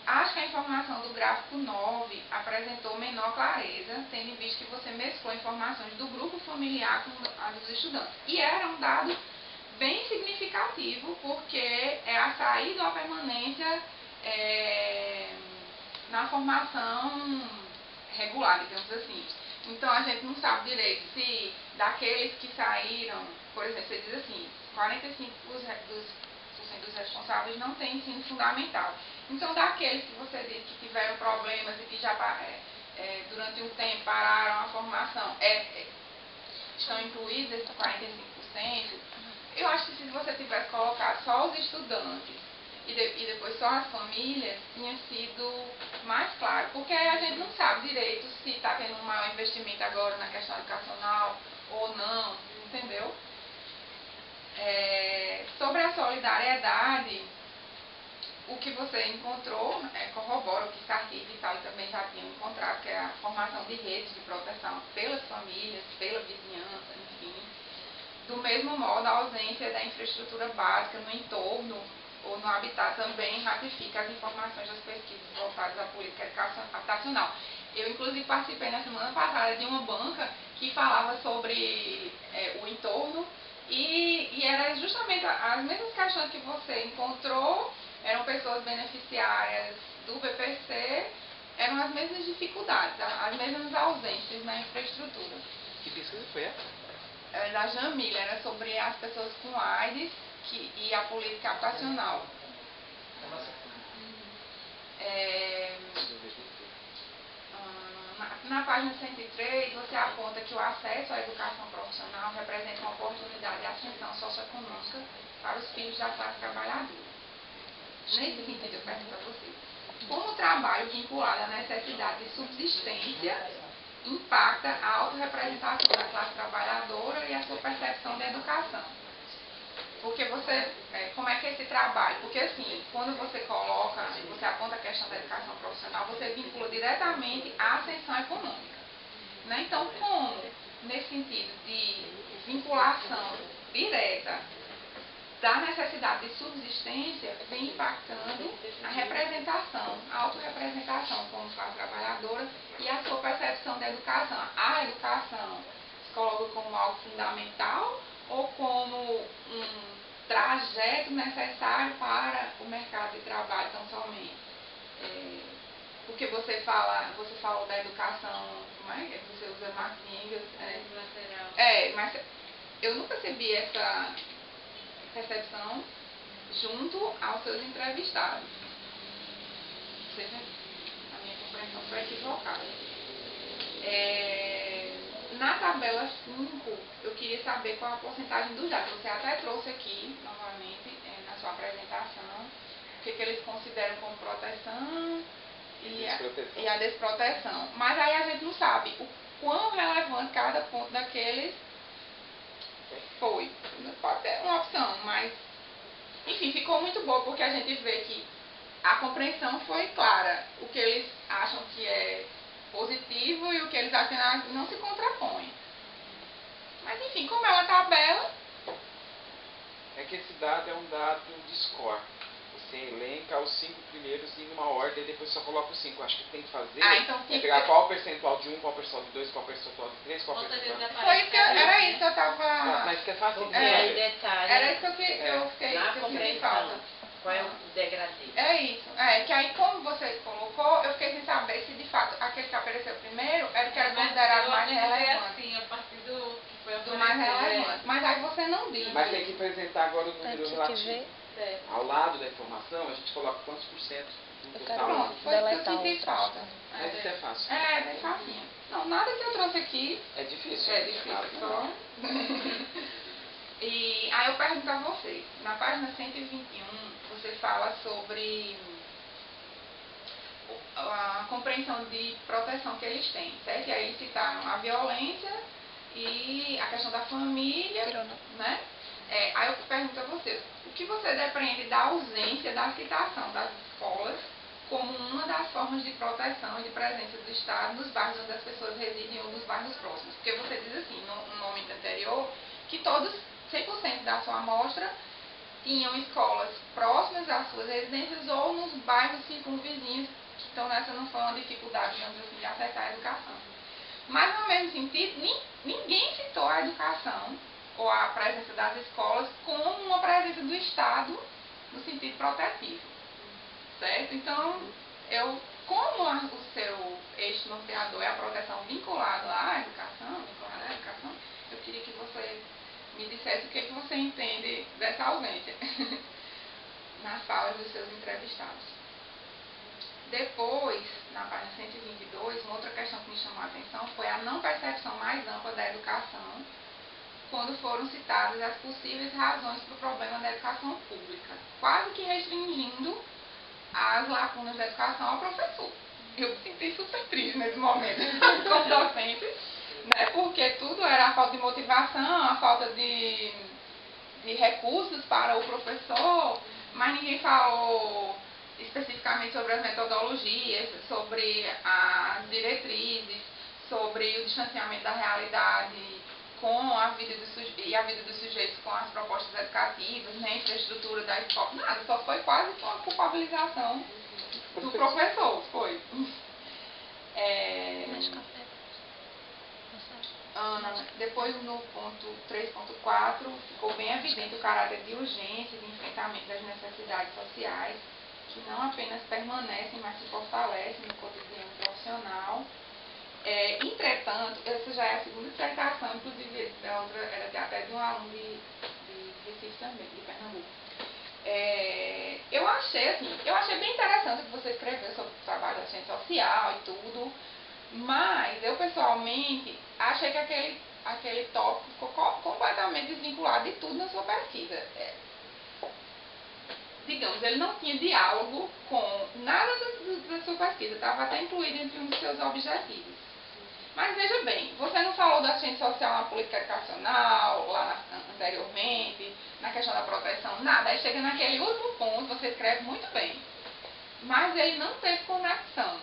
Acho que a informação do gráfico 9 apresentou menor clareza, tendo em vista que você mesclou informações do grupo familiar com as dos estudantes. E era um dado bem significativo, porque é a saída ou a permanência na formação regular, digamos assim. Então a gente não sabe direito se daqueles que saíram, por exemplo, você diz assim, 45% dos responsáveis não têm ensino fundamental. Então daqueles que você disse que tiveram problemas e que já durante um tempo pararam a formação, estão incluídos esses 45%, eu acho que se você tivesse colocado só os estudantes e depois só as famílias, tinha sido mais claro. Porque a gente não sabe direito se está tendo um maior investimento agora na questão educacional ou não, entendeu? Sobre a solidariedade, o que você encontrou corrobora o que Sarkis e tal também já tinham encontrado, que é a formação de redes de proteção pelas famílias, pela vizinhança, enfim. Do mesmo modo, a ausência da infraestrutura básica no entorno ou no habitat também ratifica as informações das pesquisas voltadas à política habitacional. Eu, inclusive, participei na semana passada de uma banca que falava sobre o entorno e era justamente as mesmas questões que você encontrou, eram pessoas beneficiárias do BPC, eram as mesmas dificuldades, as mesmas ausências na infraestrutura. Que pesquisa foi essa? Da Jamília, era sobre as pessoas com AIDS e a política habitacional. Na página 103, você aponta que o acesso à educação profissional representa uma oportunidade de ascensão socioeconômica para os filhos da classe trabalhadora. Nesse sentido, eu pergunto a você, como o trabalho vinculado à necessidade de subsistência impacta a autorrepresentação da classe trabalhadora e a sua percepção da educação? Porque como é que é esse trabalho? Porque assim, quando você aponta a questão da educação profissional, você vincula diretamente à ascensão econômica. Né? Então, como, nesse sentido de vinculação direta da necessidade de subsistência, vem impactando a representação, a autorrepresentação como classe trabalhadora e a sua percepção da educação. A educação se coloca como algo fundamental ou como um trajeto necessário para o mercado de trabalho tão somente? Porque você falou da educação, você usa Marx e Engels, mas eu não percebi essa percepção junto aos seus entrevistados. Ou seja, a minha compreensão foi equivocada. Na tabela 5, eu queria saber qual a porcentagem dos dados. Você até trouxe aqui, novamente, na sua apresentação, o que eles consideram como proteção e a desproteção. Mas aí a gente não sabe o quão relevante cada ponto daqueles foi. Pode ter uma opção, mas, enfim, ficou muito boa, porque a gente vê que a compreensão foi clara. O que eles acham que é positivo e o que eles acham que não se contrapõe. Mas, enfim, como é uma tabela... É que esse dado é um dado de score. Você elenca os 5 primeiros em uma ordem e depois só coloca os 5. Acho que tem que fazer é pegar qual o percentual de 1, qual o percentual de 2, qual o percentual de 3, qual o percentual de... Era isso que eu estava... Mas que é fácil. Era isso que eu fiquei sem falta. Qual é o degradê? É isso. Que aí, como você colocou, eu fiquei sem saber se de fato aquele que apareceu primeiro era o que era considerado mais relevante. Assim, a partir do que foi do mais relevante. Mas aí você não diz. Mas tem que apresentar agora o número relativo. Ao lado da informação, a gente coloca quantos por cento do total. Pronto, foi isso que eu senti falta. Mas isso é fácil. Bem facinho. Não, nada que eu trouxe aqui. É difícil. É difícil, só. E aí eu pergunto a você, na página 121, você fala sobre a compreensão de proteção que eles têm, certo? E aí eles citaram a violência e a questão da família, né? Aí eu pergunto a você, o que você depreende da ausência da citação das escolas como uma das formas de proteção e de presença do Estado nos bairros onde as pessoas residem ou nos bairros próximos? Porque você diz assim, no momento anterior, que todos, 100% da sua amostra, tinham escolas próximas às suas residências ou nos bairros circunvizinhos, então essa não foi uma dificuldade, digamos assim, de acessar a educação. Mas, no mesmo sentido, ninguém citou a educação ou a presença das escolas como uma presença do Estado no sentido protetivo, certo? Então, eu como o seu eixo norteador é a proteção vinculada à educação, eu queria que você me dissesse o que você entende dessa ausência nas falas dos seus entrevistados. Depois, na página 122, uma outra questão que me chamou a atenção foi a não percepção mais ampla da educação, quando foram citadas as possíveis razões para o problema da educação pública, quase que restringindo as lacunas da educação ao professor. Eu me senti super triste nesse momento, como docente, né, porque tudo era a falta de motivação, a falta de recursos para o professor, mas ninguém falou especificamente sobre as metodologias, sobre as diretrizes, sobre o distanciamento da realidade com a vida dos sujeitos com as propostas educativas, né, a infraestrutura da escola, nada, só foi quase uma culpabilização do professor, foi. Ana, depois no ponto 3.4 ficou bem evidente o caráter de urgência de enfrentamento das necessidades sociais, que não apenas permanecem, mas se fortalecem no cotidiano profissional. Entretanto, essa já é a segunda dissertação, inclusive a outra era até de um aluno de Recife também, de Pernambuco. Eu achei bem interessante o que você escreveu sobre o trabalho da ciência social e tudo, mas eu pessoalmente achei que aquele tópico ficou completamente desvinculado de tudo na sua pesquisa. Digamos, ele não tinha diálogo com nada da sua pesquisa, estava até incluído entre um dos seus objetivos. Mas veja bem, você não falou da ciência social na política educacional, anteriormente, na questão da proteção, nada. Aí chega naquele último ponto, você escreve muito bem. Mas ele não teve conexão.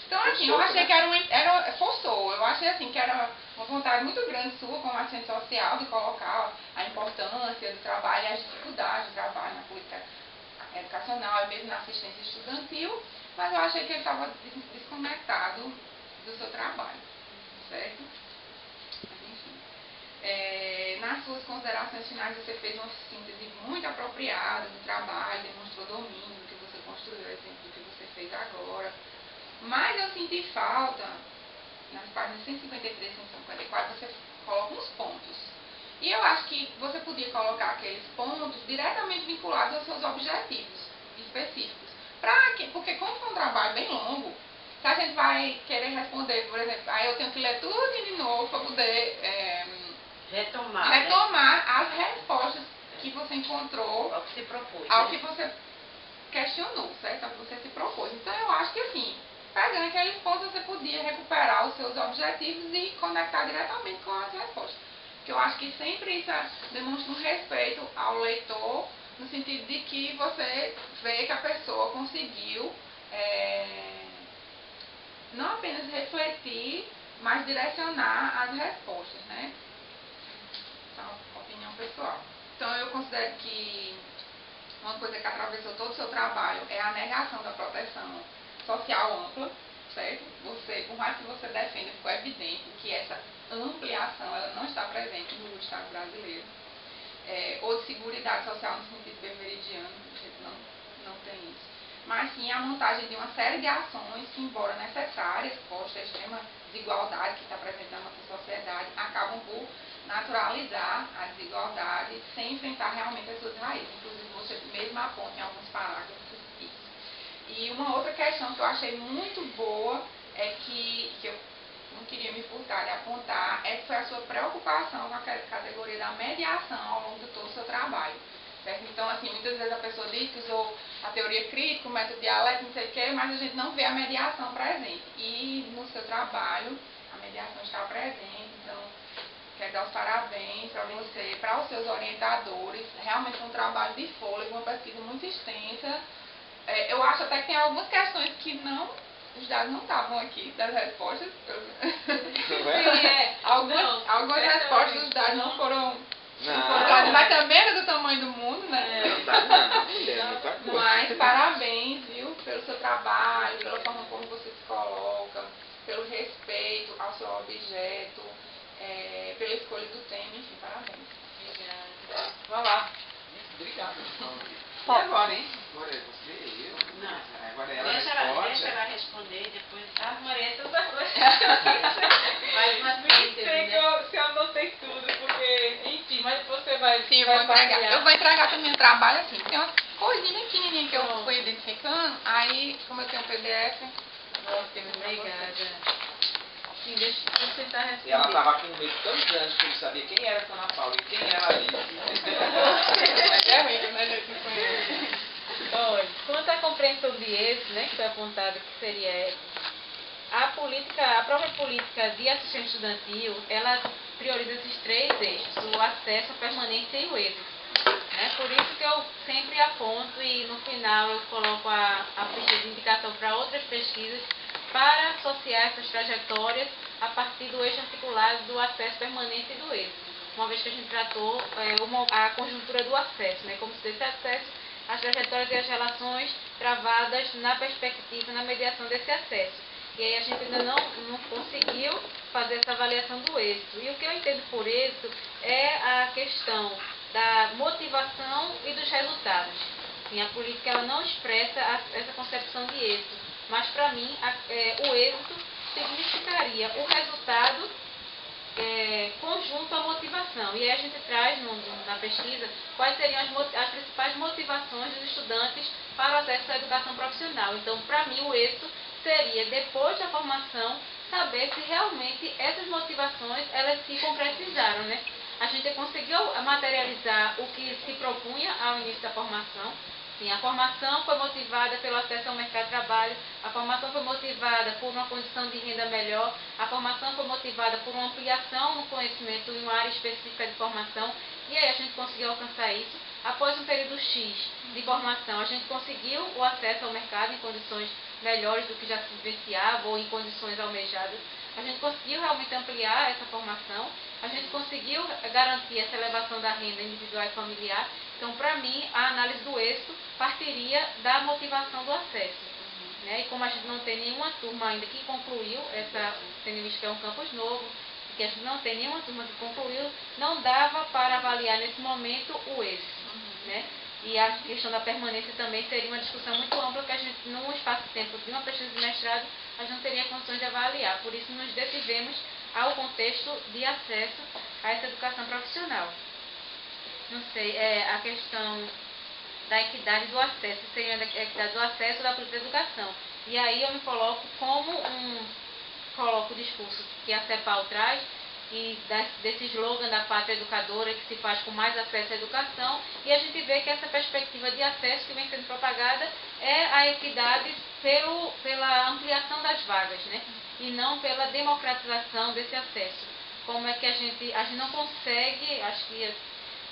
Então, assim, eu achei que forçou. Eu achei assim que era uma vontade muito grande sua, como assistente social, de colocar a importância do trabalho e as dificuldades do trabalho na política educacional e mesmo na assistência estudantil, mas eu achei que ele estava desconectado do seu trabalho, certo? Mas, enfim. Nas suas considerações finais, você fez uma síntese muito apropriada do trabalho, demonstrou domínio do que você construiu, exemplo do que você fez agora. Mas eu senti falta, nas páginas 153 e 154, você coloca uns pontos. E eu acho que você podia colocar aqueles pontos diretamente vinculados aos seus objetivos específicos. Porque como foi um trabalho bem longo, se a gente vai querer responder, por exemplo, aí eu tenho que ler tudo de novo para poder retomar as respostas que você encontrou ao que se propôs, ao que você questionou, certo? Ao que você se propôs. Então eu acho que assim, pegando aqueles pontos, você podia recuperar os seus objetivos e conectar diretamente com as respostas. Porque eu acho que sempre isso demonstra um respeito ao leitor, no sentido de que você vê que a pessoa conseguiu não apenas refletir, mas direcionar as respostas, né? Essa é uma opinião pessoal. Então eu considero que uma coisa que atravessou todo o seu trabalho é a negação da proteção social ampla, certo? Por mais que você defenda, ficou evidente que essa ampliação ela não está presente no Estado brasileiro. Ou de seguridade social no sentido beberidiano, a gente não tem isso. Mas sim a montagem de uma série de ações que, embora necessárias, posta a extrema desigualdade que está presente na nossa sociedade, acabam por naturalizar a desigualdade sem enfrentar realmente as suas raízes. Inclusive, você mesmo aponta em alguns parágrafos isso. E uma outra questão que eu achei muito boa é que eu não queria me furtar de apontar, foi a sua preocupação com a categoria da mediação ao longo de todo o seu trabalho. Certo? Então, assim, muitas vezes a pessoa diz que usou a teoria crítica, o método dialético, não sei o quê, mas a gente não vê a mediação presente. E no seu trabalho, a mediação está presente, então quero dar os parabéns para você, para os seus orientadores. Realmente foi um trabalho de fôlego, uma pesquisa muito extensa. Eu acho até que tem algumas questões que os dados não estavam aqui, das respostas. Algumas respostas dos dados não foram. Mas também era do tamanho do mundo, né? Mas parabéns, viu, pelo seu trabalho, pela forma como você se coloca, pelo respeito ao seu objeto, pela escolha do tema, enfim, parabéns. Vai lá. Obrigado. Pode. E agora, hein? Agora é você, eu? Não. Agora ela Deixa responde. ela responder e depois. Ah, Maria, tu vai Mas nem sei se eu anotei tudo, porque, enfim, mas você vai. Sim, eu vai vou entregar. partilhar. Eu vou entregar também o trabalho assim. Tem umas coisinhas pequenininhas que eu fui identificando. Aí, como eu tenho um PDF, Obrigada. Sim, deixa eu tentar responder. E ela estava com um medo tão grande que ele sabia quem era a Ana Paula e quem era a Alice. é horrível, né, gente? Não conhece. Olha, quanto à compreensão de êxito, né, que foi apontada que seria a própria política de assistência estudantil, ela prioriza esses três eixos, o acesso, a permanência e o êxito. Né? Por isso que eu sempre aponto e no final eu coloco a ficha de indicação para outras pesquisas para associar essas trajetórias a partir do eixo articulado do acesso, permanência e do êxito. Uma vez que a gente tratou a conjuntura do acesso, né? Como se desse acesso, as trajetórias e as relações travadas na perspectiva, na mediação desse acesso. E aí a gente ainda não conseguiu fazer essa avaliação do êxito. E o que eu entendo por êxito é a questão da motivação e dos resultados. Sim, a política ela não expressa essa concepção de êxito, mas para mim o êxito significaria o resultado conjunto à motivação. E aí a gente traz na pesquisa quais seriam as principais motivações dos estudantes para o acesso à educação profissional. Então, para mim, o êxito seria, depois da formação, saber se realmente essas motivações elas se concretizaram, né? A gente conseguiu materializar o que se propunha ao início da formação. Sim, a formação foi motivada pelo acesso ao mercado de trabalho, a formação foi motivada por uma condição de renda melhor, a formação foi motivada por uma ampliação no conhecimento em uma área específica de formação, e aí a gente conseguiu alcançar isso. Após um período X de formação, a gente conseguiu o acesso ao mercado em condições melhores do que já se vivenciava ou em condições almejadas. A gente conseguiu realmente ampliar essa formação, a gente conseguiu garantir essa elevação da renda individual e familiar. Então, para mim, a análise do êxito partiria da motivação do acesso. Né? E como a gente não tem nenhuma turma ainda que concluiu, tendo visto que é um campus novo, que a gente não tem nenhuma turma que concluiu, não dava para avaliar nesse momento o êxito. Né? E a questão da permanência também seria uma discussão muito ampla que a gente, num espaço-tempo de uma pesquisa de mestrado, a gente não teria condições de avaliar. Por isso, nos detivemos ao contexto de acesso a essa educação profissional. Não sei, a questão da equidade do acesso, seria a equidade do acesso da política de educação. E aí eu me coloco como coloco o discurso que a CEPAL traz, e desse slogan da pátria educadora que se faz com mais acesso à educação, e a gente vê que essa perspectiva de acesso que vem sendo propagada é a equidade pela ampliação das vagas, né? E não pela democratização desse acesso. Como é que a gente não consegue, acho que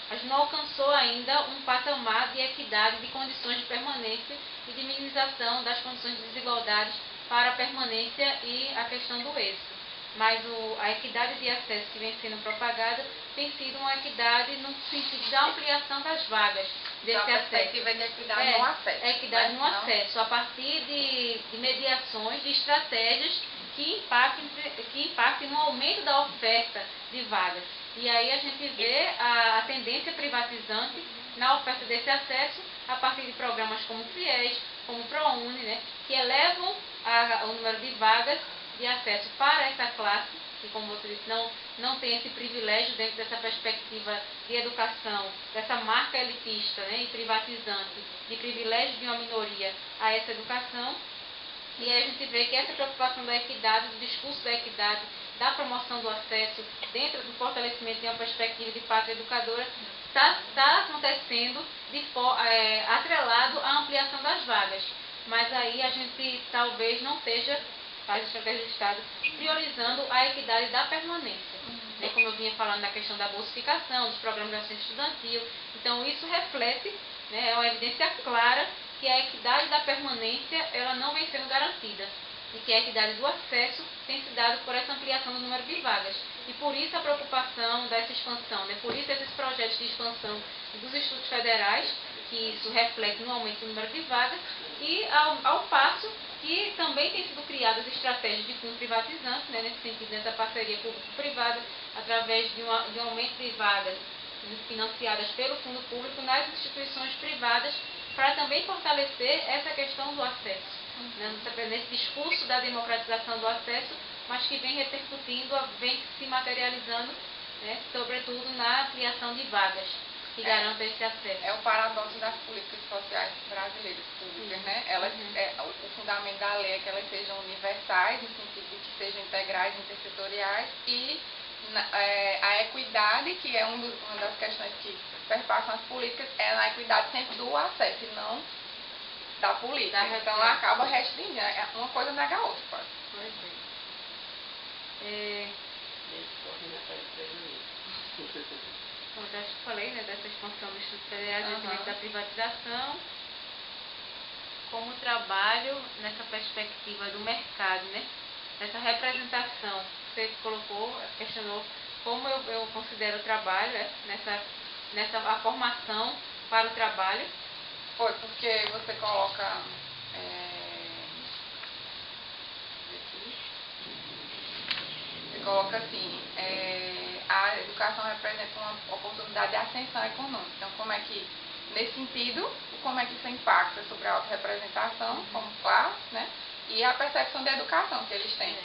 a gente não alcançou ainda um patamar de equidade de condições de permanência e de minimização das condições de desigualdades para a permanência e a questão do êxito. Mas a equidade de acesso que vem sendo propagada tem sido uma equidade no sentido da ampliação das vagas desse acesso. A perspectiva é de equidade no acesso. É equidade no acesso, a partir de mediações, de estratégias que impactem no aumento da oferta de vagas. E aí a gente vê a tendência privatizante na oferta desse acesso a partir de programas como o FIES, como o ProUni, né, que elevam o número de vagas de acesso para essa classe, que, como você disse, não tem esse privilégio dentro dessa perspectiva de educação, dessa marca elitista, né, e privatizante, de privilégio de uma minoria a essa educação. E aí a gente vê que essa preocupação da equidade, do discurso da equidade, da promoção do acesso, dentro do fortalecimento de uma perspectiva de pátria educadora, está acontecendo atrelado à ampliação das vagas. Mas aí a gente talvez não esteja, faz a estratégia do Estado, priorizando a equidade da permanência. Né? Como eu vinha falando da questão da bolsificação, dos programas de assistência estudantil. Então isso reflete, né, é uma evidência clara que a equidade da permanência ela não vem sendo garantida. E que a equidade do acesso tem se dado por essa ampliação do número de vagas. E por isso a preocupação dessa expansão, né? Por isso esses projetos de expansão dos institutos federais, que isso reflete no aumento do número de vagas, e ao passo que também tem sido criadas estratégias de fundo privatizante, né? Nesse sentido, nessa parceria público-privada, através de um aumento de vagas financiadas pelo fundo público nas instituições privadas para também fortalecer essa questão do acesso. Nesse discurso da democratização do acesso, mas que vem repercutindo, vem se materializando, né, sobretudo na criação de vagas que garantam esse acesso. É o paradoxo das políticas sociais brasileiras públicas, né? Elas, o fundamento da lei é que elas sejam universais, no sentido de que sejam integrais, intersetoriais, e a equidade, que é uma das questões que perpassam as políticas, é na equidade sempre do acesso e não da política. Então ela acaba restringindo, uma coisa nega a outra, quase. Pois é. Bom, já acho que falei, né, dessa expansão dos estudos federais, da privatização, como trabalho nessa perspectiva do mercado, né? Essa representação, você colocou, questionou como eu considero o trabalho, nessa a formação para o trabalho. Foi, porque você coloca assim, a educação representa uma oportunidade de ascensão econômica. Então, como é que, nesse sentido, como é que isso impacta sobre a autorrepresentação como classe, né? E a percepção de educação que eles têm.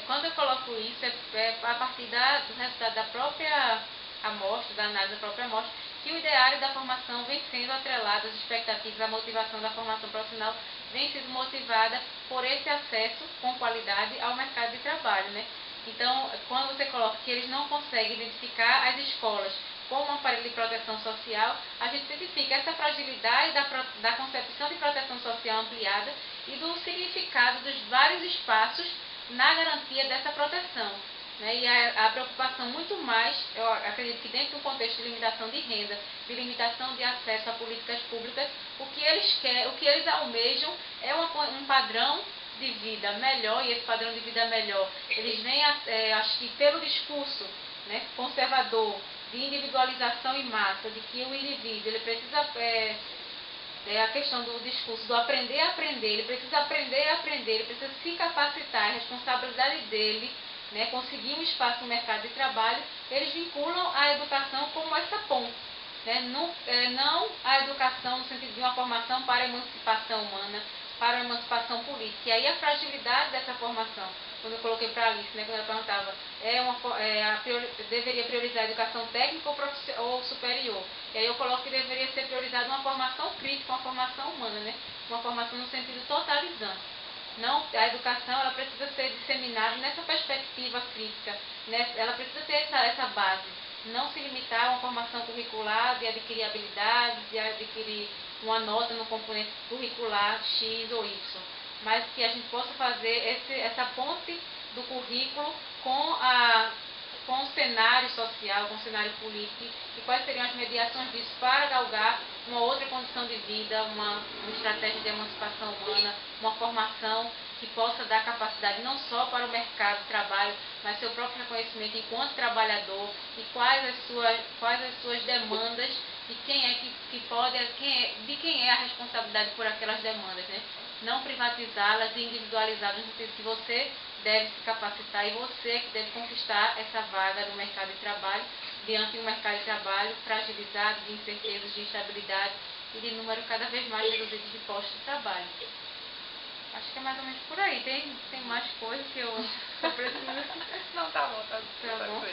Quando eu coloco isso, é a partir do resultado da própria amostra, da análise da própria amostra, que o ideário da formação vem sendo atrelado às expectativas, a motivação da formação profissional vem sendo motivada por esse acesso com qualidade ao mercado de trabalho, né? Então, quando você coloca que eles não conseguem identificar as escolas como um aparelho de proteção social, a gente identifica essa fragilidade da concepção de proteção social ampliada e do significado dos vários espaços na garantia dessa proteção. Né? E a preocupação muito mais, eu acredito que dentro do contexto de limitação de renda, de limitação de acesso a políticas públicas, o que eles querem, o que eles almejam é um padrão de vida melhor, e esse padrão de vida melhor, eles vêm, acho que pelo discurso, né, conservador, de individualização em massa, de que o indivíduo ele precisa, a questão do discurso do aprender a aprender, ele precisa aprender a aprender, ele precisa se capacitar, a responsabilidade dele, né, conseguir um espaço no mercado de trabalho, eles vinculam a educação como essa ponte. Né, não a educação no sentido de uma formação para a emancipação humana, para a emancipação política. E aí a fragilidade dessa formação, quando eu coloquei para a Alice, né, quando ela perguntava, deveria priorizar a educação técnica ou superior. E aí eu coloco que deveria ser priorizada uma formação crítica, uma formação humana, né, uma formação no sentido totalizante. Não, a educação ela precisa ser disseminada nessa perspectiva crítica, né, ela precisa ter essa base, não se limitar a uma formação curricular de adquirir habilidades, de adquirir uma nota no componente curricular X ou Y, mas que a gente possa fazer essa ponte do currículo com o cenário social, com o cenário político, e quais seriam as mediações disso para galgar uma outra condição de vida, uma estratégia de emancipação humana, uma formação que possa dar capacidade não só para o mercado de trabalho, mas seu próprio reconhecimento enquanto trabalhador, e quais as suas demandas, e de quem é a responsabilidade por aquelas demandas, né? Não privatizá-las e individualizá-las no sentido que você deve se capacitar e você que deve conquistar essa vaga no mercado de trabalho, diante de um mercado de trabalho fragilizado, de incertezas, de instabilidade e de número cada vez mais reduzido de postos de trabalho. Acho que é mais ou menos por aí. Tem mais coisas que eu preciso. Não, tá bom, tá bom.